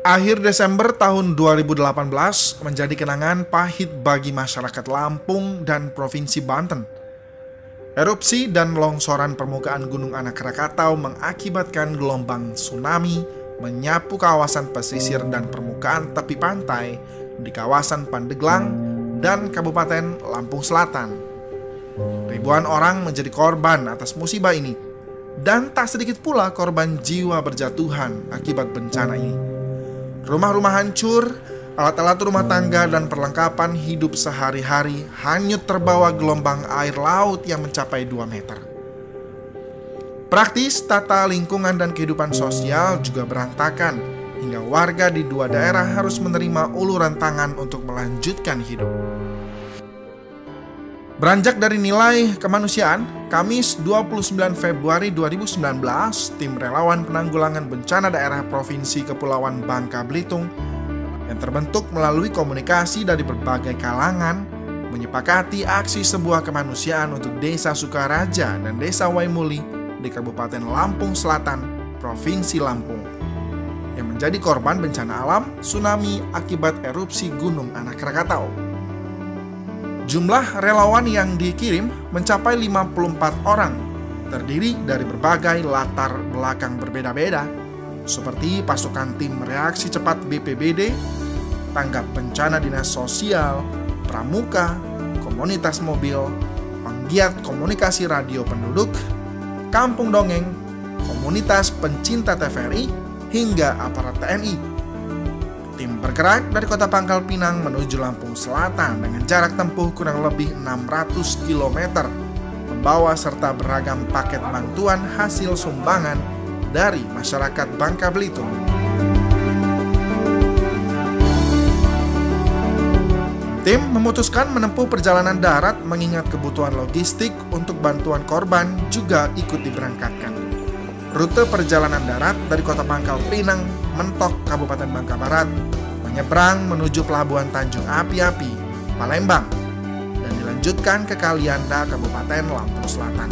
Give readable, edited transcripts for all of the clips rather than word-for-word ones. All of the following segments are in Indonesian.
Akhir Desember tahun 2018 menjadi kenangan pahit bagi masyarakat Lampung dan Provinsi Banten. Erupsi dan longsoran permukaan Gunung Anak Rakatau mengakibatkan gelombang tsunami menyapu kawasan pesisir dan permukaan tepi pantai di kawasan Pandeglang dan Kabupaten Lampung Selatan. Ribuan orang menjadi korban atas musibah ini, dan tak sedikit pula korban jiwa berjatuhan akibat bencana ini. Rumah-rumah hancur, alat-alat rumah tangga dan perlengkapan hidup sehari-hari hanyut terbawa gelombang air laut yang mencapai 2 meter. Praktis tata lingkungan dan kehidupan sosial juga berantakan, hingga warga di 2 daerah harus menerima uluran tangan untuk melanjutkan hidup. Beranjak dari nilai kemanusiaan, Kamis 29 Februari 2019, tim relawan penanggulangan bencana daerah Provinsi Kepulauan Bangka Belitung yang terbentuk melalui komunikasi dari berbagai kalangan menyepakati aksi sebuah kemanusiaan untuk Desa Sukaraja dan Desa Waimuli di Kabupaten Lampung Selatan, Provinsi Lampung, yang menjadi korban bencana alam tsunami akibat erupsi Gunung Anak Rakatau. Jumlah relawan yang dikirim mencapai 54 orang, terdiri dari berbagai latar belakang berbeda-beda, seperti pasukan tim reaksi cepat BPBD, tanggap bencana dinas sosial, pramuka, komunitas mobil, penggiat komunikasi radio penduduk, kampung dongeng, komunitas pencinta TVRI, hingga aparat TNI. Tim bergerak dari kota Pangkal Pinang menuju Lampung Selatan dengan jarak tempuh kurang lebih 600 km, membawa serta beragam paket bantuan hasil sumbangan dari masyarakat Bangka Belitung. Tim memutuskan menempuh perjalanan darat mengingat kebutuhan logistik untuk bantuan korban juga ikut diberangkatkan. Rute perjalanan darat dari kota Pangkal Pinang, Mentok, Kabupaten Bangka Barat, menyeberang menuju Pelabuhan Tanjung Api-Api, Palembang, dan dilanjutkan ke Kalianda, Kabupaten Lampung Selatan.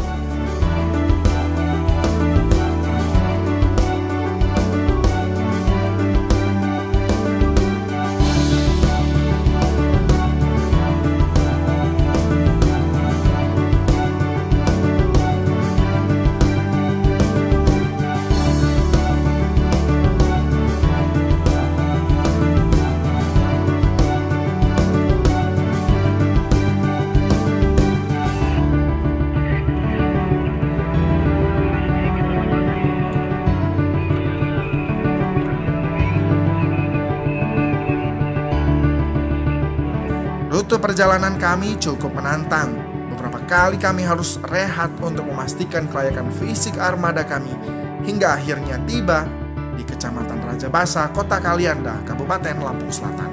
Rute perjalanan kami cukup menantang. Beberapa kali kami harus rehat untuk memastikan kelayakan fisik armada kami, hingga akhirnya tiba di Kecamatan Raja Basa, Kota Kalianda, Kabupaten Lampung Selatan.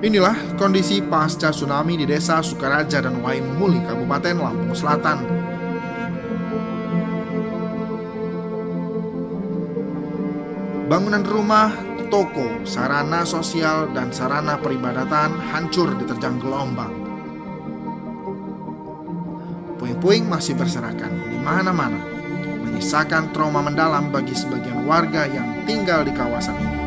Inilah kondisi pasca tsunami di Desa Sukaraja dan Waimuli, Kabupaten Lampung Selatan. Bangunan rumah, toko, sarana sosial, dan sarana peribadatan hancur diterjang gelombang. Puing-puing masih berserakan di mana-mana, menyisakan trauma mendalam bagi sebagian warga yang tinggal di kawasan ini.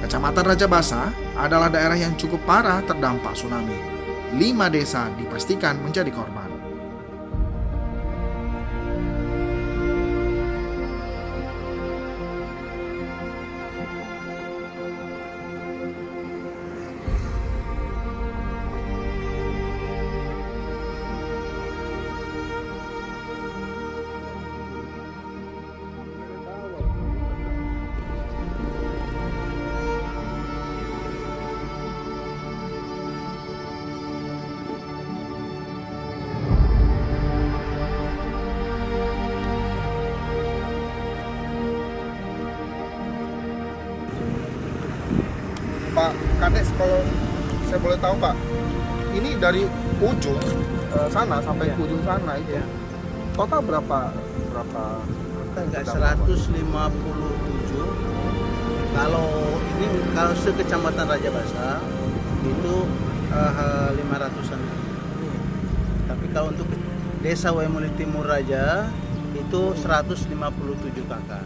Kecamatan Rajabasa adalah daerah yang cukup parah terdampak tsunami. 5 desa dipastikan menjadi korban. Pak Kades, kalau saya boleh tahu Pak, ini dari ujung sana sampai ke ujung sana itu total berapa enggak 157. Kalau sekecamatan Rajabasa itu 500-an. Tapi kalau untuk desa Waimuli Timur Raja itu 157 kakak.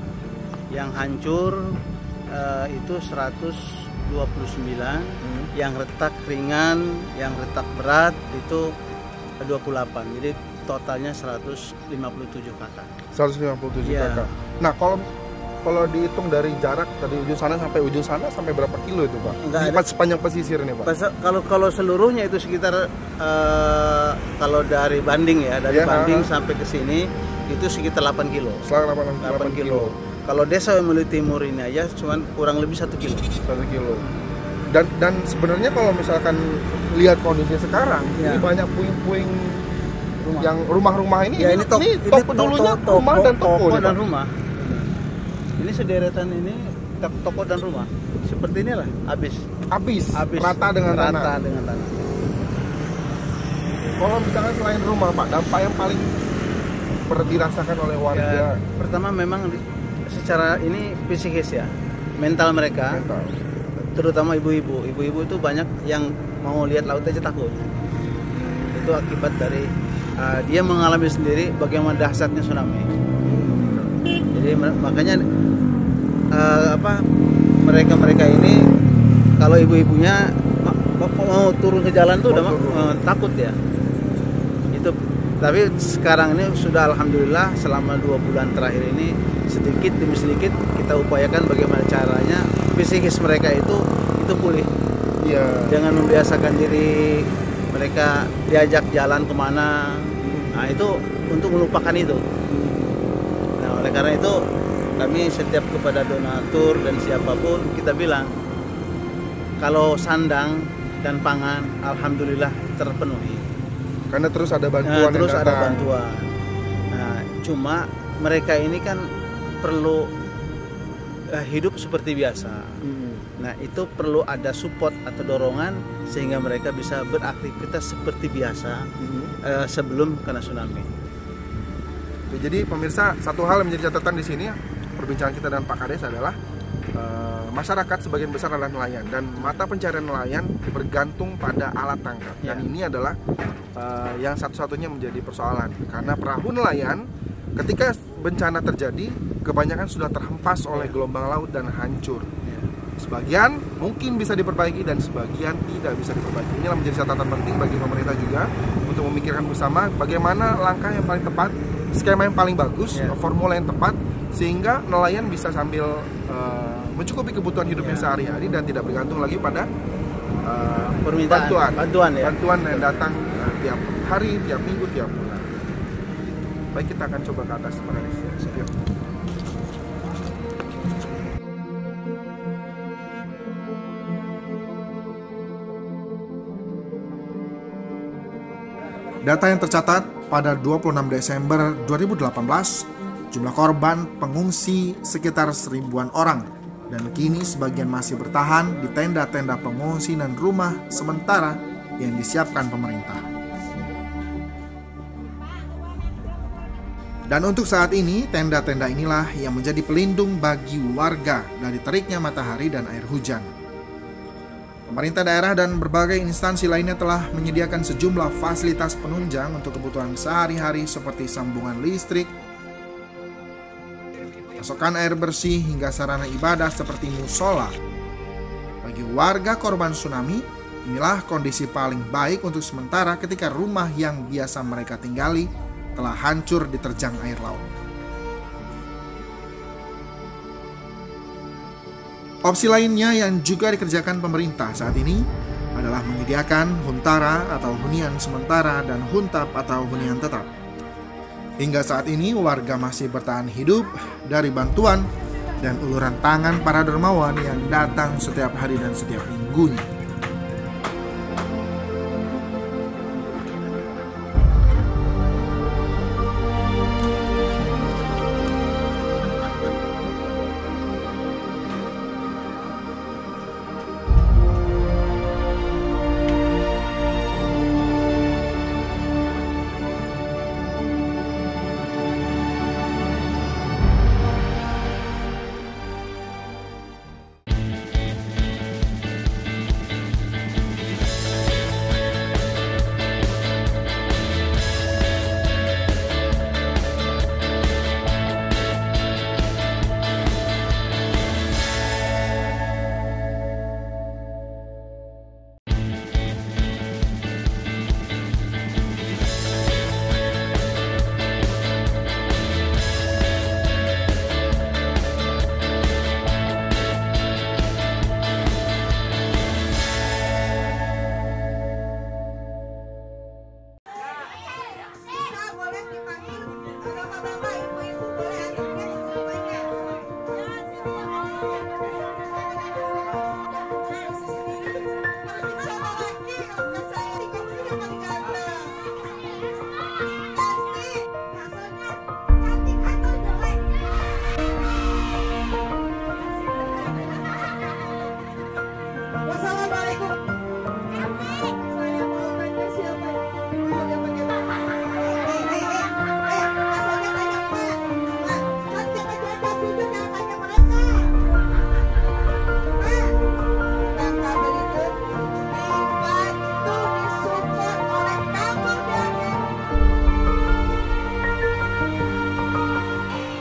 Yang hancur itu 129, yang retak ringan, yang retak berat itu 28. Jadi totalnya 157 kakak. 157 Iya. kakak. Nah, kalau dihitung dari jarak dari ujung sana sampai berapa kilo itu Pak? Enggak Di sepanjang pesisir ini Pak? Kalau seluruhnya itu sekitar kalau dari Banding ya, dari Banding sampai ke sini itu sekitar 8 kilo. Selang 8 kilo. Kalau desa Waimuli Timur ini aja cuman kurang lebih 1 kilo. 1 kilo. Dan sebenarnya kalau misalkan lihat kondisi sekarang, ini banyak puing-puing yang rumah-rumah ini. Ya, ini toko dulunya rumah dan toko dan rumah. Ini sederetan ini toko dan rumah. Seperti inilah habis rata dengan tanah. Kalau misalkan selain rumah Pak, dampak yang paling dirasakan oleh warga. Pertama memang secara ini psikis ya, mental mereka. Terutama ibu-ibu itu banyak yang mau lihat laut aja takut. Itu akibat dari dia mengalami sendiri bagaimana dahsyatnya tsunami. Jadi makanya mereka ini kalau ibu-ibunya mau turun ke jalan tuh udah takut ya. Itu tapi sekarang ini sudah alhamdulillah selama 2 bulan terakhir ini sedikit demi sedikit kita upayakan bagaimana caranya psikis mereka itu pulih. Iya. Dengan membiasakan diri mereka diajak jalan kemana. Nah itu untuk melupakan itu. Nah oleh karena itu kami setiap kepada donatur dan siapapun kita bilang kalau sandang dan pangan alhamdulillah terpenuhi. Karena terus ada bantuan. Ada bantuan. Nah cuma mereka ini kan perlu hidup seperti biasa. Nah itu perlu ada support atau dorongan sehingga mereka bisa beraktivitas seperti biasa sebelum kena tsunami. Jadi pemirsa, satu hal yang menjadi catatan di sini perbincangan kita dengan Pak Kades adalah masyarakat sebagian besar adalah nelayan dan mata pencarian nelayan bergantung pada alat tangkap. Dan ini adalah yang satu-satunya menjadi persoalan karena perahu nelayan ketika bencana terjadi kebanyakan sudah terhempas oleh gelombang laut dan hancur. Sebagian mungkin bisa diperbaiki dan sebagian tidak bisa diperbaiki. Inilah menjadi catatan penting bagi pemerintah juga untuk memikirkan bersama bagaimana langkah yang paling tepat, skema yang paling bagus, formula yang tepat sehingga nelayan bisa sambil mencukupi kebutuhan hidupnya sehari-hari dan tidak bergantung lagi pada bantuan yang datang tiap hari, tiap minggu, tiap bulan. Baik, kita akan coba ke atas Pak Kades. Yuk. Data yang tercatat pada 26 Desember 2018, jumlah korban pengungsi sekitar 1000-an orang dan kini sebagian masih bertahan di tenda-tenda pengungsi dan rumah sementara yang disiapkan pemerintah. Dan untuk saat ini, tenda-tenda inilah yang menjadi pelindung bagi warga dari teriknya matahari dan air hujan. Pemerintah daerah dan berbagai instansi lainnya telah menyediakan sejumlah fasilitas penunjang untuk kebutuhan sehari-hari seperti sambungan listrik, pasokan air bersih, hingga sarana ibadah seperti musola. Bagi warga korban tsunami, inilah kondisi paling baik untuk sementara ketika rumah yang biasa mereka tinggali telah hancur diterjang air laut. Opsi lainnya yang juga dikerjakan pemerintah saat ini adalah menyediakan huntara atau hunian sementara dan huntap atau hunian tetap. Hingga saat ini warga masih bertahan hidup dari bantuan dan uluran tangan para dermawan yang datang setiap hari dan setiap minggunya.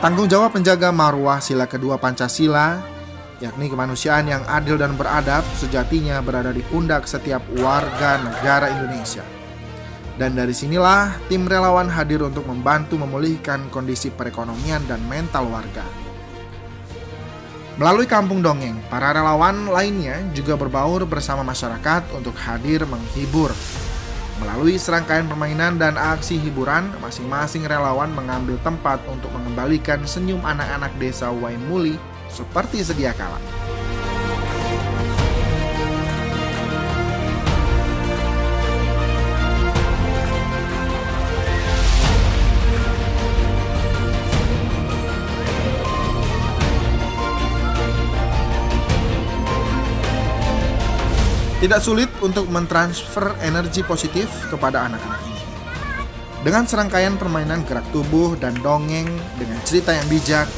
Tanggung jawab menjaga marwah sila kedua Pancasila, yakni kemanusiaan yang adil dan beradab, sejatinya berada di pundak setiap warga negara Indonesia. Dan dari sinilah tim relawan hadir untuk membantu memulihkan kondisi perekonomian dan mental warga. Melalui Kampung Dongeng, para relawan lainnya juga berbaur bersama masyarakat untuk hadir menghibur. Melalui serangkaian permainan dan aksi hiburan, masing-masing relawan mengambil tempat untuk mengembalikan senyum anak-anak desa Waimuli seperti sedia kala. Tidak sulit untuk mentransfer energi positif kepada anak-anak ini. Dengan serangkaian permainan gerak tubuh dan dongeng dengan cerita yang bijak,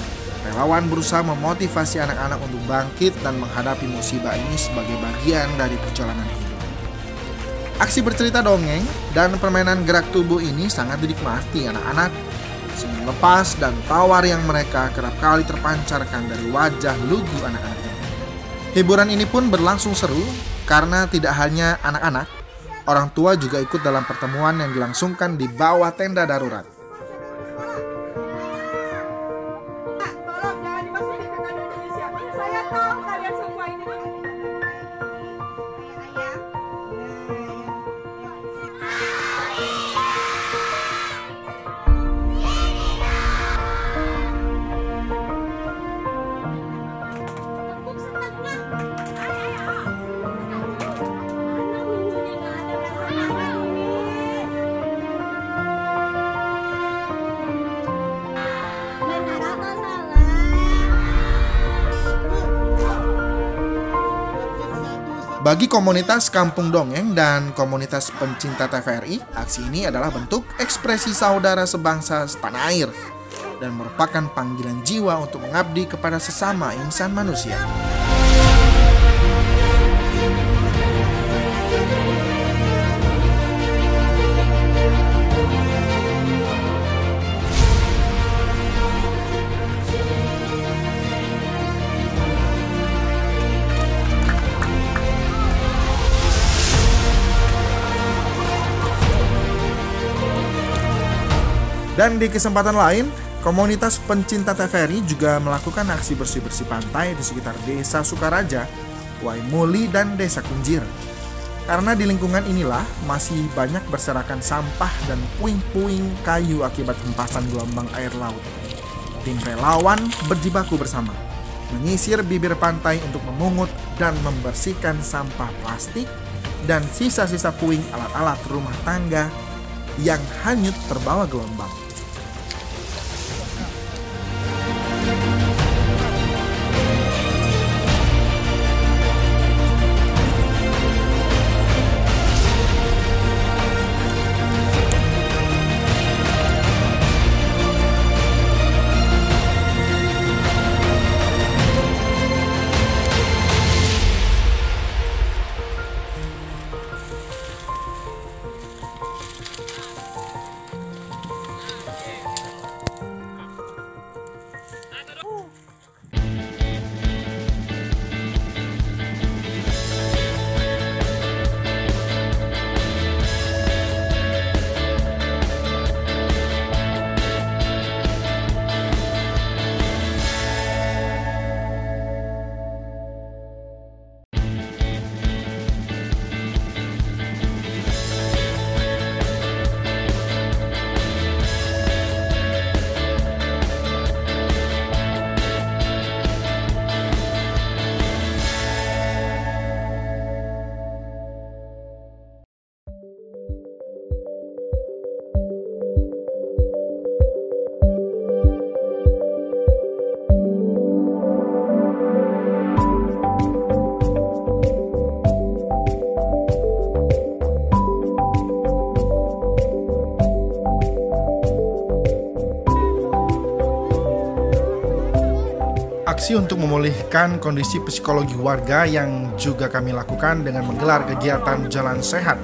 relawan berusaha memotivasi anak-anak untuk bangkit dan menghadapi musibah ini sebagai bagian dari perjalanan hidup. Aksi bercerita dongeng dan permainan gerak tubuh ini sangat dinikmati anak-anak. Senyum lepas dan tawar yang mereka kerap kali terpancarkan dari wajah lugu anak-anak ini. Hiburan ini pun berlangsung seru, karena tidak hanya anak-anak, orang tua juga ikut dalam pertemuan yang dilangsungkan di bawah tenda darurat. Tolong jangan dimasukin ke kandang Indonesia. Saya tahu kalian semua ini. Bagi komunitas Kampung Dongeng dan komunitas pencinta TVRI, aksi ini adalah bentuk ekspresi saudara sebangsa setanah air dan merupakan panggilan jiwa untuk mengabdi kepada sesama insan manusia. Dan di kesempatan lain, komunitas pencinta TVRI juga melakukan aksi bersih-bersih pantai di sekitar Desa Sukaraja, Waimuli, dan Desa Kunjir. Karena di lingkungan inilah masih banyak berserakan sampah dan puing-puing kayu akibat hempasan gelombang air laut. Tim relawan berjibaku bersama, menyisir bibir pantai untuk memungut dan membersihkan sampah plastik dan sisa-sisa puing alat-alat rumah tangga yang hanyut terbawa gelombang. Aksi untuk memulihkan kondisi psikologi warga yang juga kami lakukan dengan menggelar kegiatan Jalan Sehat.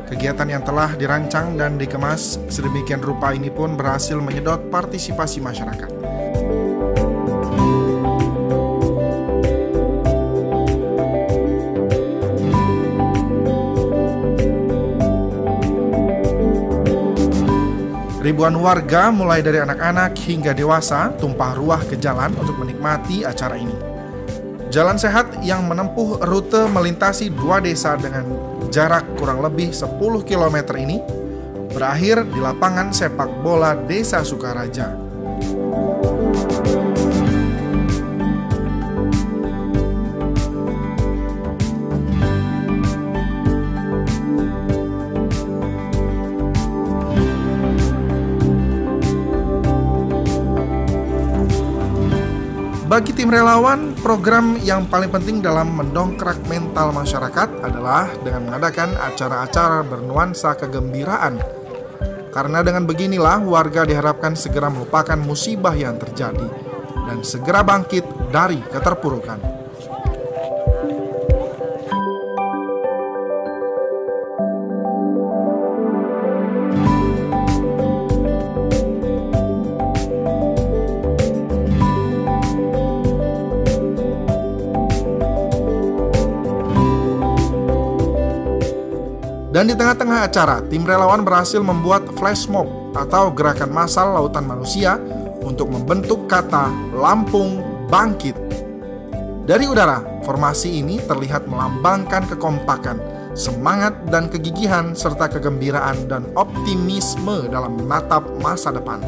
Kegiatan yang telah dirancang dan dikemas sedemikian rupa ini pun berhasil menyedot partisipasi masyarakat. Ribuan warga mulai dari anak-anak hingga dewasa tumpah ruah ke jalan untuk menikmati acara ini. Jalan Sehat yang menempuh rute melintasi 2 desa dengan jarak kurang lebih 10 km ini berakhir di lapangan sepak bola Desa Sukaraja. Bagi tim relawan, program yang paling penting dalam mendongkrak mental masyarakat adalah dengan mengadakan acara-acara bernuansa kegembiraan. Karena dengan beginilah warga diharapkan segera melupakan musibah yang terjadi dan segera bangkit dari keterpurukan. Dan di tengah-tengah acara, tim relawan berhasil membuat flash mob atau gerakan massal lautan manusia untuk membentuk kata Lampung Bangkit. Dari udara, formasi ini terlihat melambangkan kekompakan, semangat dan kegigihan serta kegembiraan dan optimisme dalam menatap masa depan.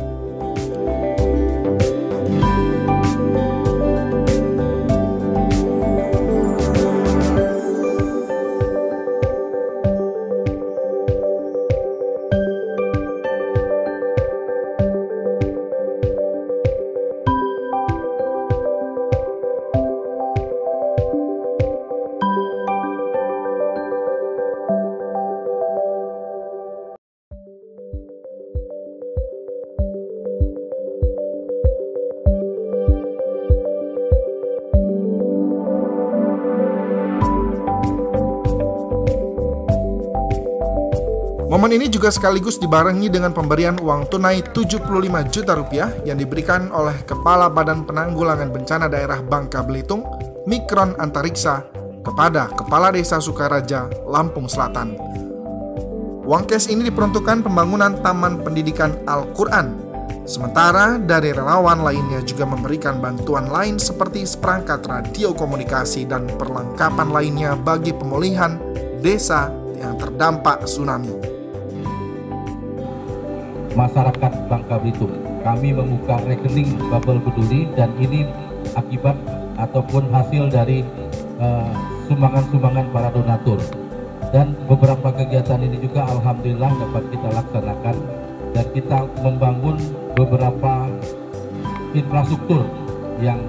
Momen ini juga sekaligus dibarengi dengan pemberian uang tunai 75 juta rupiah yang diberikan oleh Kepala Badan Penanggulangan Bencana Daerah Bangka Belitung, Mikron Antariksa, kepada Kepala Desa Sukaraja, Lampung Selatan. Uang cash ini diperuntukkan pembangunan Taman Pendidikan Al-Quran. Sementara dari relawan lainnya juga memberikan bantuan lain seperti seperangkat radio komunikasi dan perlengkapan lainnya bagi pemulihan desa yang terdampak tsunami. Masyarakat Bangka Belitung, kami membuka rekening Bubble Peduli dan ini akibat ataupun hasil dari sumbangan-sumbangan para donatur. Dan beberapa kegiatan ini juga alhamdulillah dapat kita laksanakan dan kita membangun beberapa infrastruktur yang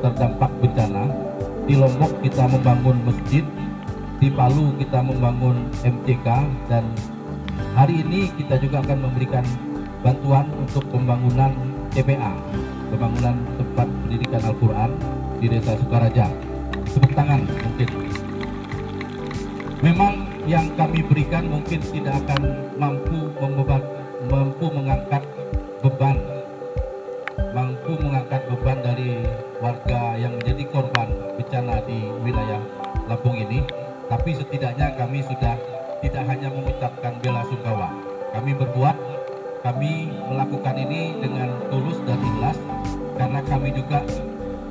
terdampak bencana. Di Lombok kita membangun masjid, di Palu kita membangun MCK, dan hari ini kita juga akan memberikan bantuan untuk pembangunan TPA, pembangunan tempat pendidikan Al-Quran di Desa Sukaraja. Tepuk tangan mungkin. Memang yang kami berikan mungkin tidak akan mampu mengangkat beban dari warga yang menjadi korban bencana di wilayah Lampung ini, tapi setidaknya kami sudah tidak hanya mengucapkan bela sungkawa. Kami melakukan ini dengan tulus dan ikhlas, karena kami juga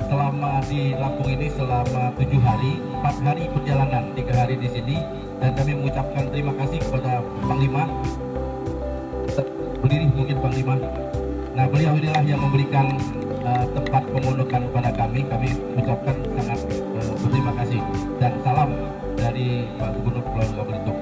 selama di Lampung ini selama 7 hari, 4 hari perjalanan, 3 hari di sini, dan kami mengucapkan terima kasih kepada Panglima. Berdiri mungkin Panglima. Nah, beliau inilah yang memberikan tempat pemondokan kepada kami. Kami ucapkan sangat berterima kasih dan salam dari Pak Gubernur Pulau Bangka Belitung.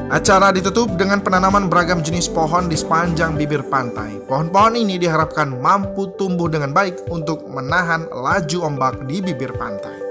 Acara ditutup dengan penanaman beragam jenis pohon di sepanjang bibir pantai. Pohon-pohon ini diharapkan mampu tumbuh dengan baik untuk menahan laju ombak di bibir pantai.